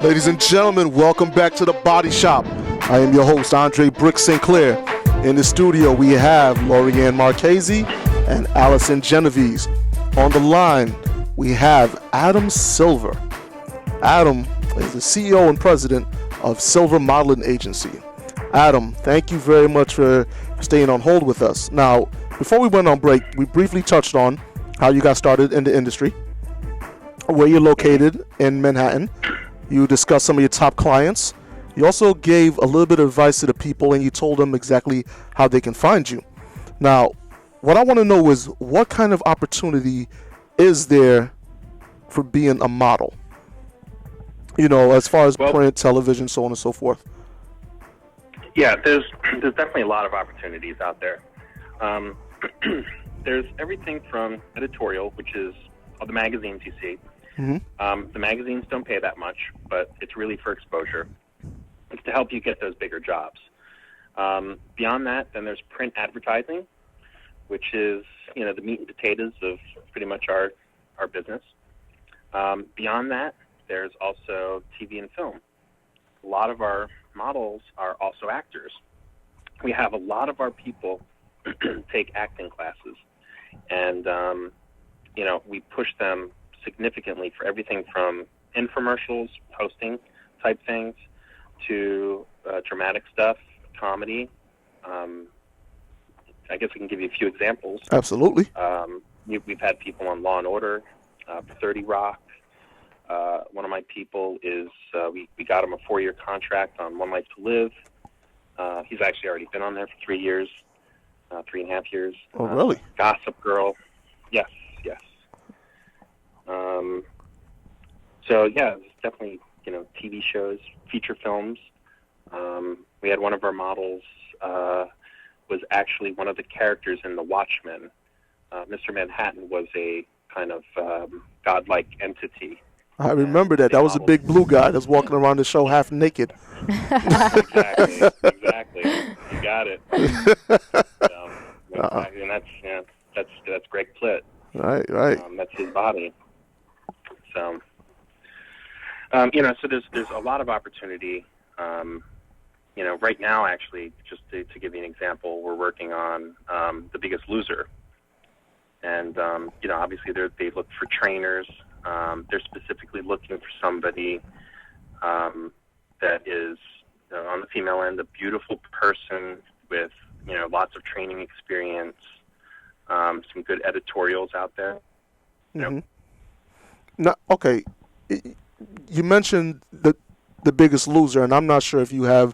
Ladies and gentlemen, welcome back to the Body Shop. I am your host, Andre Brick Sinclair. In the studio, we have Lorianne Marchese and Allison Genovese. On the line, we have Adam Silver. Adam is the CEO and president of Silver Modeling Agency. Adam, thank you very much for staying on hold with us. Now, before we went on break, we briefly touched on how you got started in the industry, where you're located in Manhattan. You discussed some of your top clients. You also gave a little bit of advice to the people, and you told them exactly how they can find you. Now, what I want to know is, what kind of opportunity is there for being a model? You know, as far as print, television, so on and so forth. Yeah, there's definitely a lot of opportunities out there. There's everything from editorial, which is all the magazines you see. Mm-hmm. The magazines don't pay that much, but it's really for exposure. It's to help you get those bigger jobs. Beyond that, then there's print advertising, which is, you know, the meat and potatoes of pretty much our business. Beyond that, there's also TV and film. A lot of our models are also actors. We have a lot of our people take acting classes, and you know, we push them significantly for everything from infomercials, hosting type things, to dramatic stuff, comedy. I guess we can give you a few examples. Absolutely. We've had people on Law and Order, 30 Rock. One of my people is, we got him a 4-year contract on One Life to Live. He's actually already been on there for 3 years, 3.5 years. Oh, really? Gossip Girl. Yes. So, yeah, it's definitely, you know, TV shows, feature films. We had one of our models was actually one of the characters in The Watchmen. Mr. Manhattan was a kind of godlike entity. I remember that. That was a big blue guy that's walking around the show half naked. Exactly. You got it. And that's Greg Plitt. Right. That's his body. So, you know, so there's a lot of opportunity. You know, right now, actually, just to give you an example, we're working on The Biggest Loser. And, you know, obviously they look for trainers. They're specifically looking for somebody that is, on the female end, a beautiful person with, you know, lots of training experience, some good editorials out there. Mm-hmm. Now, okay, you mentioned the Biggest Loser, and I'm not sure if you have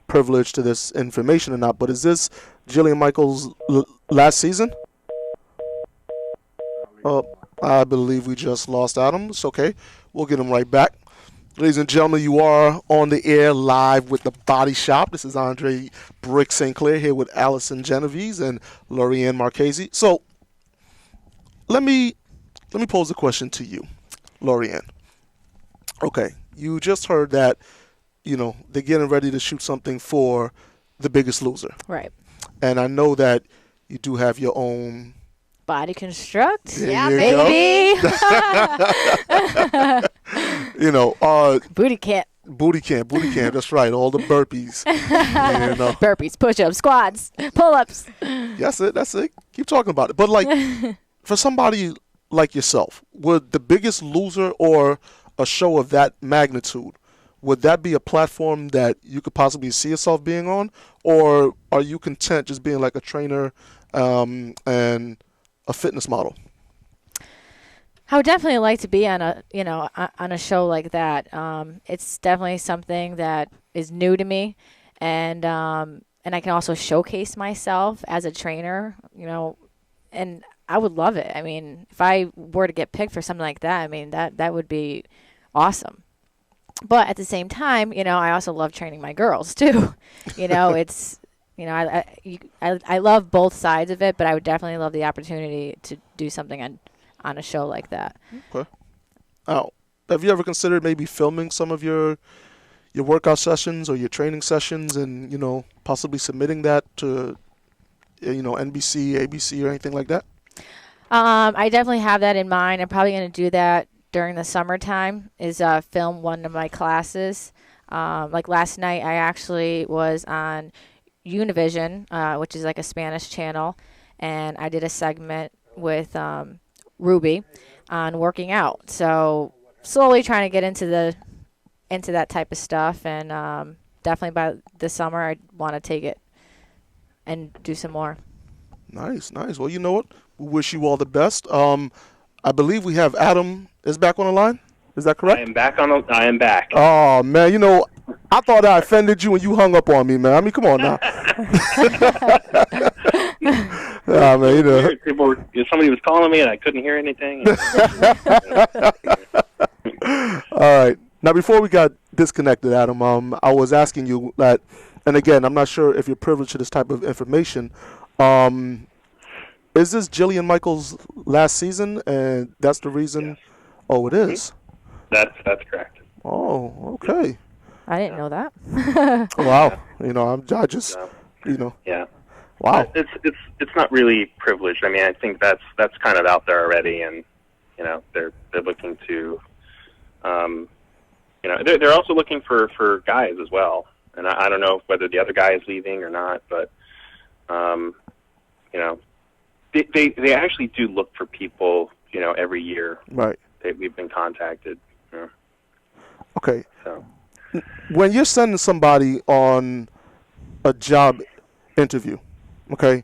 privilege to this information or not, but is this Jillian Michaels' last season? I believe we just lost Adam. It's okay. We'll get him right back. Ladies and gentlemen, you are on the air live with The Body Shop. This is Andre Brick Sinclair here with Allison Genovese and Lorianne Marchese. So let me pose a question to you, Lorianne. Okay, you just heard that, you know, they're getting ready to shoot something for The Biggest Loser. Right. And I know that you do have your own Body Construct. Yeah, baby. You know, Booty camp. That's right. All the burpees. You know. Burpees, push-ups, squats, pull-ups. That's it. Keep talking about it. But like, for somebody like yourself, would The Biggest Loser or a show of that magnitude, would that be a platform that you could possibly see yourself being on, or are you content just being like a trainer and a fitness model? I would definitely like to be on a show like that. It's definitely something that is new to me, and I can also showcase myself as a trainer, you know, and I would love it. I mean, if I were to get picked for something like that, I mean, that would be awesome. But at the same time, you know, I also love training my girls too. You know, it's, you know, I love both sides of it, but I would definitely love the opportunity to do something on a show like that. Okay. Oh, have you ever considered maybe filming some of your workout sessions or your training sessions, and, you know, possibly submitting that to, you know, NBC, ABC, or anything like that? I definitely have that in mind. I'm probably going to do that during the summertime is film one of my classes. Like last night, I actually was on Univision, which is like a Spanish channel, and I did a segment with Ruby on working out. So slowly trying to get into that type of stuff, and definitely by the summer, I want to take it and do some more. Nice. Well, you know what? We wish you all the best. I believe we have Adam is back on the line. Is that correct? I am back. Oh, man, I thought I offended you when you hung up on me, man. I mean, come on now. Man, somebody was calling me and I couldn't hear anything. All right. Now, before we got disconnected, Adam, I was asking you that, and again, I'm not sure if you're privileged to this type of information. Is this Jillian Michaels' last season, and that's the reason? Yes. Oh, it is. That's correct. Oh, okay. I didn't know that. Wow. I just. Yeah. Wow. It's not really privileged. I mean, I think that's kind of out there already, and they're looking to, they're also looking for guys as well. And I don't know whether the other guy is leaving or not, but they actually do look for people, every year. Right. We've been contacted. Yeah. Okay. So when you're sending somebody on a job interview, okay,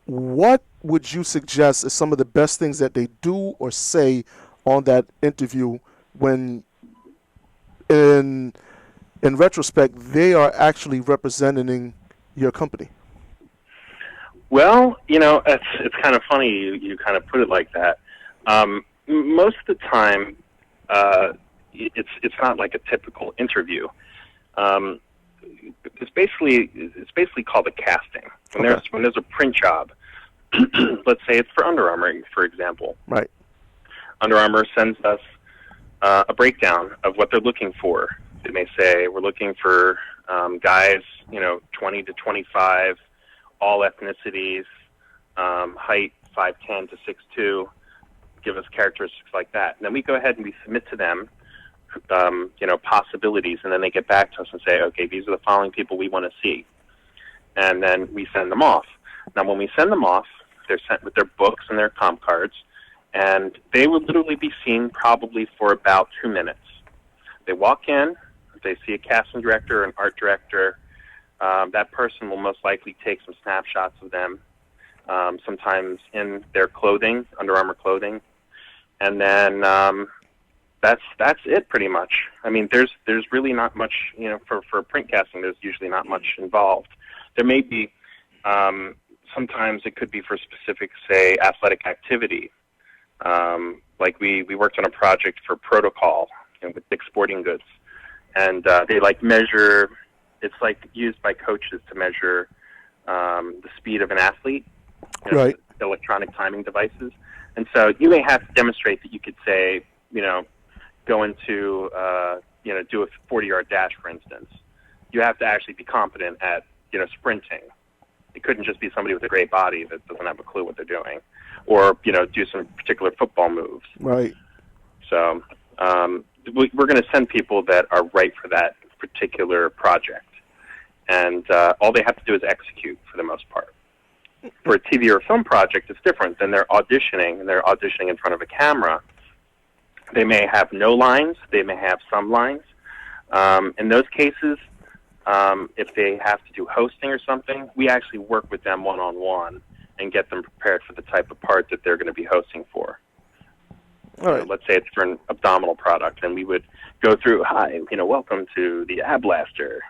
what would you suggest is some of the best things that they do or say on that interview when, in retrospect, they are actually representing your company? Well, it's kind of funny you kind of put it like that. Most of the time, it's not like a typical interview. It's basically called a casting. When there's a print job, let's say it's for Under Armour, for example. Right. Under Armour sends us a breakdown of what they're looking for. They may say we're looking for guys, 20 to 25, all ethnicities, height 5'10" to 6'2", give us characteristics like that. And then we go ahead and we submit to them, possibilities, and then they get back to us and say, okay, these are the following people we want to see. And then we send them off. Now, when we send them off, they're sent with their books and their comp cards, and they will literally be seen probably for about 2 minutes. They walk in, they see a casting director or an art director. That person will most likely take some snapshots of them, sometimes in their clothing, Under Armour clothing, and then that's it pretty much. I mean, there's really not much, for print casting. There's usually not much involved. There may be sometimes it could be for specific, say, athletic activity. Like we worked on a project for Protocol with Dick's Sporting Goods, and they measure. It's used by coaches to measure the speed of an athlete, right? Electronic timing devices. And so you may have to demonstrate that you could say, go into, do a 40-yard dash, for instance. You have to actually be competent at, sprinting. It couldn't just be somebody with a great body that doesn't have a clue what they're doing, or, do some particular football moves. Right. So we're going to send people that are right for that particular project. And all they have to do is execute for the most part. For a TV or a film project, it's different. Then they're auditioning, and they're auditioning in front of a camera. They may have no lines. They may have some lines. In those cases, if they have to do hosting or something, we actually work with them one-on-one and get them prepared for the type of part that they're going to be hosting for. All right. Let's say it's for an abdominal product, and we would go through, hi, welcome to the Ab Blaster.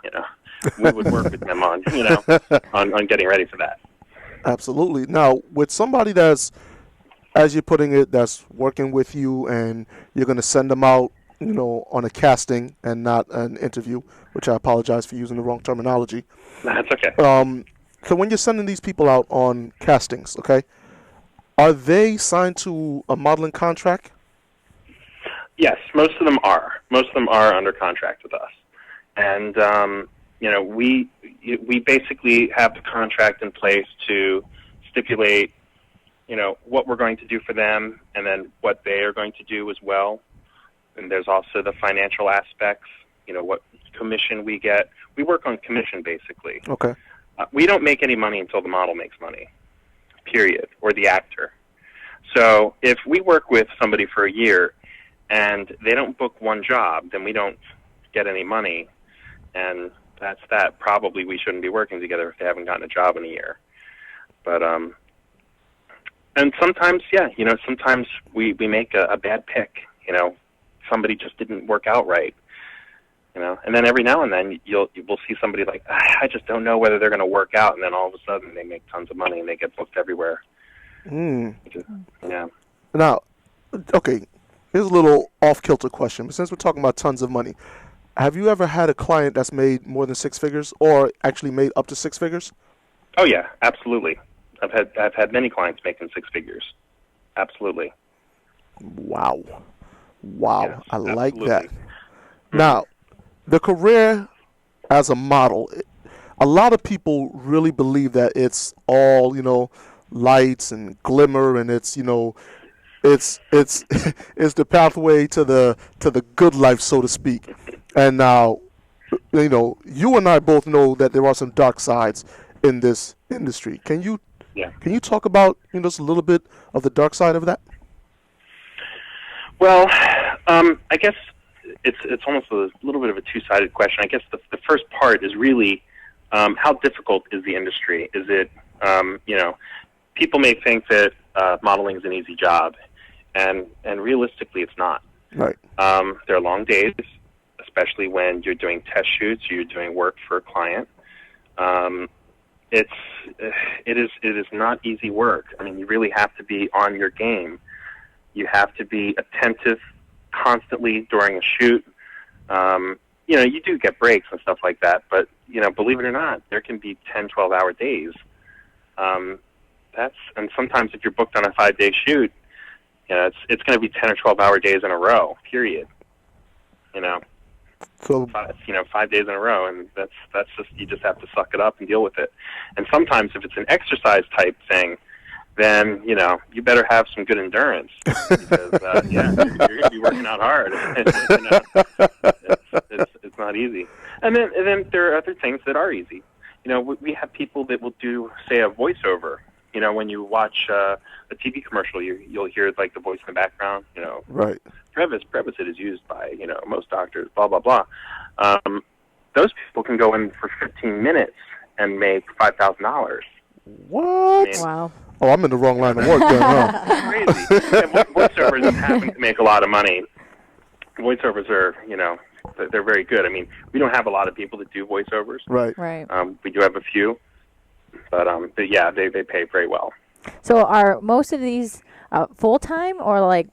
We would work with them on, on getting ready for that. Absolutely. Now, with somebody that's, as you're putting it, that's working with you, and you're going to send them out, on a casting and not an interview, which I apologize for using the wrong terminology. That's okay. So when you're sending these people out on castings, okay, are they signed to a modeling contract? Yes, most of them are. Most of them are under contract with us. And, we basically have the contract in place to stipulate, what we're going to do for them and then what they are going to do as well. And there's also the financial aspects, what commission we get. We work on commission, basically. Okay. We don't make any money until the model makes money, period, or the actor. So if we work with somebody for a year and they don't book one job, then we don't get any money, and that's that. Probably we shouldn't be working together if they haven't gotten a job in a year. But and sometimes, sometimes we make a bad pick. Somebody just didn't work out right. And then every now and then we'll see somebody like, I just don't know whether they're going to work out, and then all of a sudden they make tons of money and they get booked everywhere. Yeah. Now, okay, here's a little off-kilter question. But since we're talking about tons of money, have you ever had a client that's made more than six figures, or actually made up to six figures? Oh yeah, absolutely. I've had many clients making six figures. Absolutely. Wow. Yes, I like absolutely. that. Now, the career as a model, a lot of people really believe that it's all, lights and glimmer, and it's, it's it's the pathway to the good life, so to speak. And now, you and I both know that there are some dark sides in this industry. Can you talk about just a little bit of the dark side of that? Well, I guess it's almost a little bit of a two-sided question. I guess the first part is really how difficult is the industry? Is it, people may think that modeling is an easy job, and realistically it's not. Right. There are long days, especially when you're doing test shoots, you're doing work for a client. It is not easy work. I mean, you really have to be on your game. You have to be attentive constantly during a shoot. You do get breaks and stuff like that, but, believe it or not, there can be 10, 12-hour days. And sometimes if you're booked on a 5-day shoot, it's going to be 10 or 12-hour days in a row, period. So 5 days in a row, and that's just, you just have to suck it up and deal with it. And sometimes if it's an exercise type thing, then you better have some good endurance, because you're going to be working out hard. It's not easy. And then there are other things that are easy. We have people that will do, say, a voiceover. When you watch a TV commercial, you'll hear like the voice in the background. Right. Prevacid is used by most doctors. Blah blah blah. Those people can go in for 15 minutes and make $5,000. What? Wow. Oh, I'm in the wrong line of work then, huh? It's crazy. And voiceovers happen to make a lot of money. Voiceovers are, they're very good. I mean, we don't have a lot of people that do voiceovers. Right. Right. We do have a few, but yeah, they pay very well. So are most of these full-time or like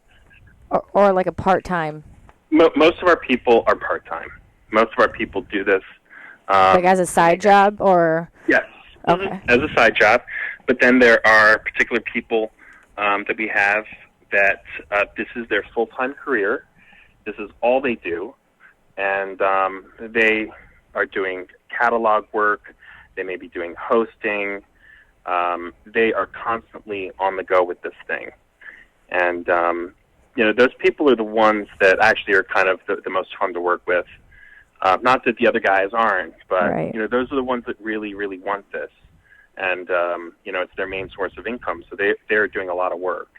a part-time? Most of our people are part-time. Most of our people do this. Like as a side job or? Yes. Okay. As a side job. But then there are particular people that we have that this is their full-time career. This is all they do. And they are doing catalog work. They may be doing hosting. They are constantly on the go with this thing. And, those people are the ones that actually are kind of the most fun to work with. Not that the other guys aren't, but, Right. Those are the ones that really, really want this. And, it's their main source of income. So they're doing a lot of work.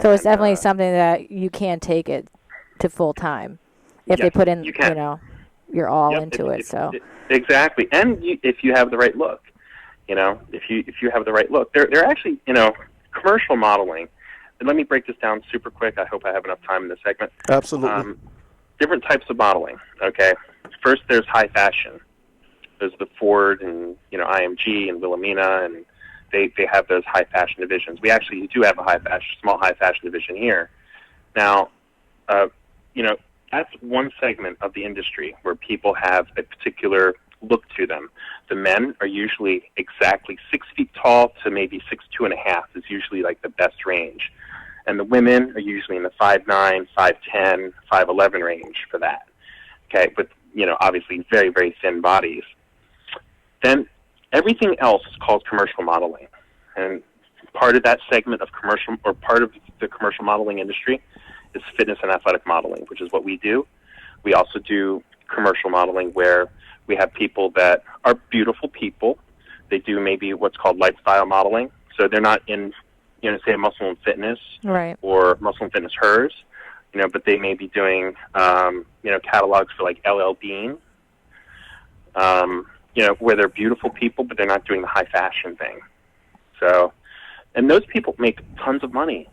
So it's definitely something that you can take it to full-time if they put in, you're all into it. Exactly. And if you have the right look, if you have the right look, they're actually, commercial modeling. And let me break this down super quick. I hope I have enough time in this segment. Absolutely. Different types of modeling. Okay. First, there's high fashion. There's the Ford and IMG and Wilhelmina, and they have those high fashion divisions. We actually do have a small high fashion division here. Now, that's one segment of the industry where people have a particular look to them. The men are usually exactly 6 feet tall to maybe 6'2.5" is usually like the best range. And the women are usually in the 5'9", 5'10", 5'11" range for that. Okay, but obviously very, very thin bodies. Then everything else is called commercial modeling. And part of that segment of commercial, or part of the commercial modeling industry, is fitness and athletic modeling, which is what we do. We also do commercial modeling where we have people that are beautiful people. They do maybe what's called lifestyle modeling. So they're not in, say Muscle and Fitness Right. or Muscle and Fitness Hers, but they may be doing, catalogs for like LL Bean, where they're beautiful people, but they're not doing the high fashion thing. So, and those people make tons of money.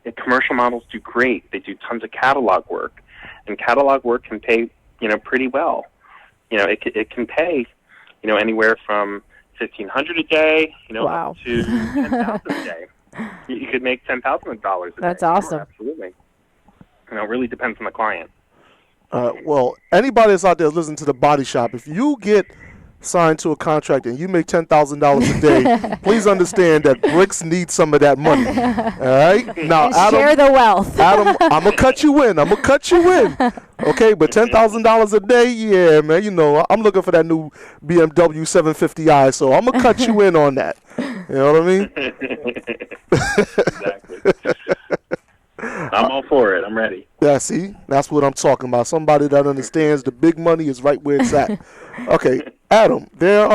And commercial models do great. They do tons of catalog work, and catalog work can pay, pretty well. It can pay, anywhere from $1,500 a day, Wow. up to $10,000 a day. You could make $10,000 a day. That's awesome. Sure, absolutely. It really depends on the client. Well, anybody that's out there listening to the Body Shop, if you get signed to a contract and you make $10,000 a day, please understand that Bricks needs some of that money. All right? Now, And Adam, share the wealth. Adam, I'm going to cut you in. Okay, but $10,000 a day, yeah, man, I'm looking for that new BMW 750i, so I'm going to cut you in on that. You know what I mean? Exactly. I'm all for it. I'm ready. Yeah, see? That's what I'm talking about. Somebody that understands the big money is right where it's at. Okay, Adam, there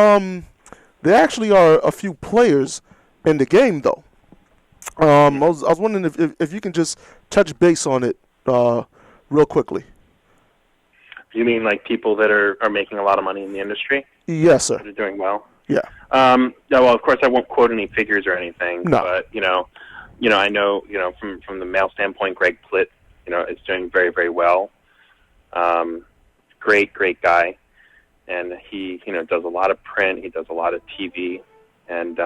actually are a few players in the game, though. I was wondering if you can just touch base on it real quickly. You mean like people that are making a lot of money in the industry? Yes, sir. That are doing well? Yeah. No, well, of course, I won't quote any figures or anything. No. But, I know, from the male standpoint, Greg Plitt, is doing very, very well. Great guy. And he, does a lot of print. He does a lot of TV. And,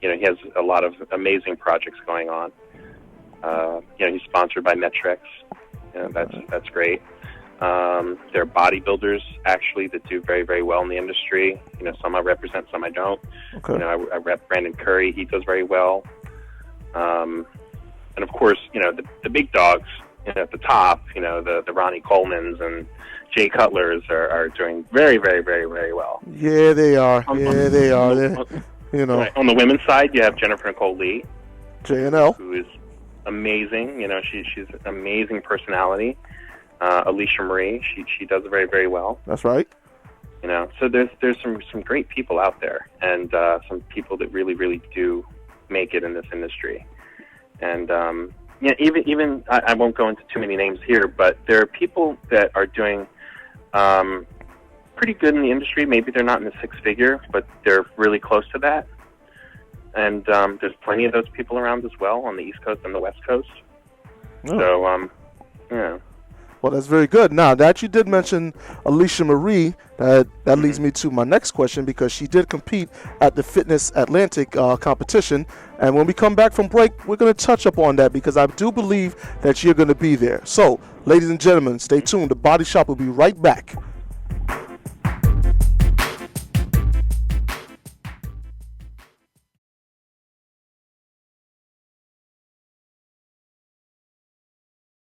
he has a lot of amazing projects going on. He's sponsored by Metrex. That's great. There are bodybuilders, actually, that do very, very well in the industry. Some I represent, some I don't. Okay. I rep Brandon Curry. He does very well. And, of course, the big dogs at the top, the Ronnie Colemans and Jay Cutlers are doing very, very, very, very well. Yeah, they are. They are. Right. On the women's side, you have Jennifer Nicole Lee, JNL, who is amazing. She's an amazing personality. Alicia Marie, she does very, very well. That's right. So there's some great people out there, and some people that really, really do make it in this industry. And even I won't go into too many names here, but there are people that are doing pretty good in the industry. Maybe they're not in the six-figure, but they're really close to that. And there's plenty of those people around as well on the East Coast and the West Coast. Oh. So, yeah. Well, that's very good. Now, that you did mention Alicia Marie, that leads me to my next question, because she did compete at the Fitness Atlantic competition. And when we come back from break, we're going to touch up on that, because I do believe that you're going to be there. So, ladies and gentlemen, stay tuned. The Body Shop will be right back.